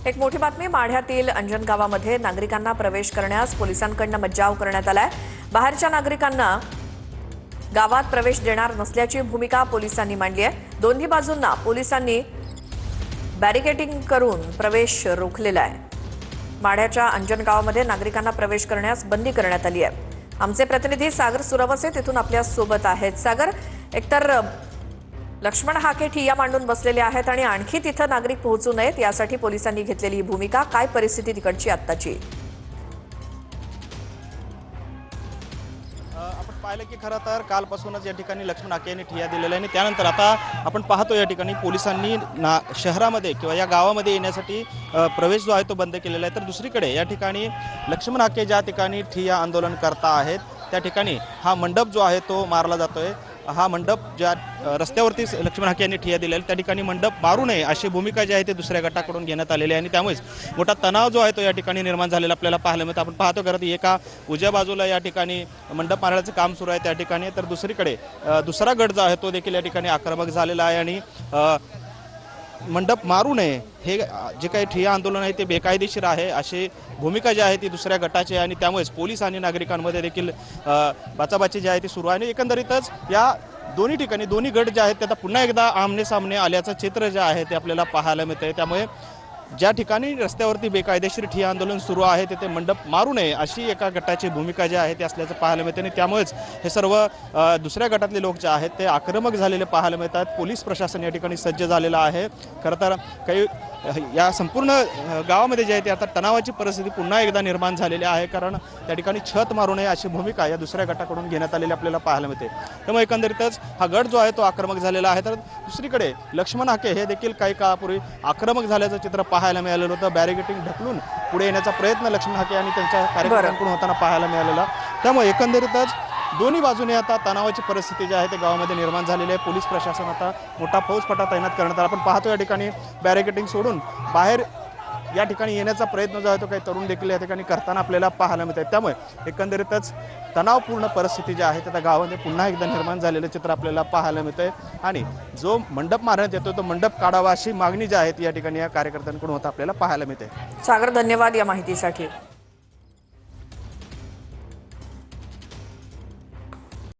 एक मोठी बातमी माढ्यातील अंजन गावामध्ये नागरिकांना प्रवेश करण्यास पोलिसांकडून मज्जाव करण्यात आलाय। बाहेरच्या नागरिकांना गावात प्रवेश देणार नसल्याची भूमिका पोलिसांनी मांडली आहे। दोन्ही बाजूंना पोलिसांनी बॅरिकेडिंग करून प्रवेश रोखलेला आहे। माढ्याच्या अंजन गावामध्ये नागरिकांना प्रवेश करण्यास बंदी करण्यात आली आहे। आमचे प्रतिनिधी सागर सुरवसे तिथून आपल्या सोबत आहेत। सागर, एकतर लक्ष्मण हाके ठिय्या मांडून बसलेले आहेत आणि आणखी तिथे नागरिक पोहोचू नयेत यासाठी पोलिसांनी घेतलेली ही भूमिका, काय परिस्थिती तिकडची आत्ताची? आपण पाहिलं की खरं तर कालपासूनच या ठिकाणी लक्ष्मण हाके यांनी ठिय्या दिलेला आहे आणि त्यानंतर आता आपण पाहतो या ठिकाणी पोलिसांनी शहरामध्ये किंवा या गावामध्ये येण्यासाठी प्रवेश जो आहे तो बंद केलेला आहे। तर दुसरीकडे या ठिकाणी लक्ष्मण हाके ज्या ठिकाणी ठिय्या आंदोलन करता आहेत त्या ठिकाणी हा मंडप जो आहे तो मारला जातोय। हा मंडप ज्या रस्त्यावरती लक्ष्मण हाके यांनी ठिय्या दिलेला त्या ठिकाणी मंडप मारू नये अशी भूमिका जी आहे ते दुसऱ्या गटाकडून घेण्यात आलेली आहे आणि त्यामुळेच मोठा तणाव जो आहे तो या ठिकाणी निर्माण झालेला आपल्याला पाहायला मिळतं। आपण पाहतो खरं एका उजव्या बाजूला या ठिकाणी मंडप मारण्याचं काम सुरू आहे त्या ठिकाणी, तर दुसरीकडे दुसरा गट जो आहे तो देखील या ठिकाणी आक्रमक झालेला आहे आणि मंडप मारू नये हे जे काही ठिय्या आंदोलन आहे ते बेकायदेशीर आहे अशी भूमिका जी आहे ती दुसऱ्या गटाची आहे आणि त्यामुळेच पोलीस आणि नागरिकांमध्ये देखील बाचाबाची जी आहे ती सुरू आहे आणि एकंदरीतच या दोन्ही ठिकाणी दोन्ही गट जे आहेत ते आता पुन्हा एकदा आमने सामने आल्याचं चित्र जे आहे ते आपल्याला पाहायला मिळतंय। त्यामुळे ज्या ठिकाणी रस्त्यावरती बेकायदेशीर ठिय्या आंदोलन सुरू आहे तिथे मंडप मारू नये अशी एका गटाची भूमिका जी आहे ती असल्याचं पाहायला मिळते आणि त्यामुळेच हे सर्व दुसऱ्या गटातले लोक जे आहेत ते आक्रमक झालेले पाहायला मिळतात। पोलीस प्रशासन या ठिकाणी सज्ज झालेलं आहे। खरं तर काही या संपूर्ण गावामध्ये जे आहे ते आता तणावाची परिस्थिती पुन्हा एकदा निर्माण झालेली आहे, कारण त्या ठिकाणी छत मारू नये अशी भूमिका या दुसऱ्या गटाकडून घेण्यात आलेली आपल्याला पाहायला मिळते। त्यामुळे एकंदरीतच हा गट जो आहे तो आक्रमक झालेला आहे। तर दुसरीकडे लक्ष्मण हाके हे देखील काही काळापूर्वी आक्रमक झाल्याचं चित्र पाहायला मिळालेलं होतं। बॅरिकेडिंग ढकलून पुढे येण्याचा प्रयत्न लक्ष्मण हाके आणि त्यांच्या कार्यकर्त्यांकडून होताना पाहायला मिळालेला। त्यामुळे एकंदरीतच दोन्ही बाजूने आता तणावाची परिस्थिती जी आहे ते गावामध्ये निर्माण झालेली आहे। पोलीस प्रशासन आता मोठा फौजफाटा तैनात करण्यात आला। आपण पाहतो या ठिकाणी बॅरिकेडिंग सोडून बाहेर या ठिकाणी येण्याचा प्रयत्न जो आहे तो काही तरुण देखील या ठिकाणी करताना आपल्याला पाहायला मिळत आहे। त्यामुळे एकंदरीतच तणावपूर्ण परिस्थिती जी आहे त्या गावामध्ये पुन्हा एकदा निर्माण झालेलं चित्र आपल्याला पाहायला मिळतंय आणि जो मंडप मारण्यात येतो तो मंडप काढावा अशी मागणी जी आहे ती या ठिकाणी या कार्यकर्त्यांकडून होता आपल्याला पाहायला मिळते। सागर, धन्यवाद या माहितीसाठी।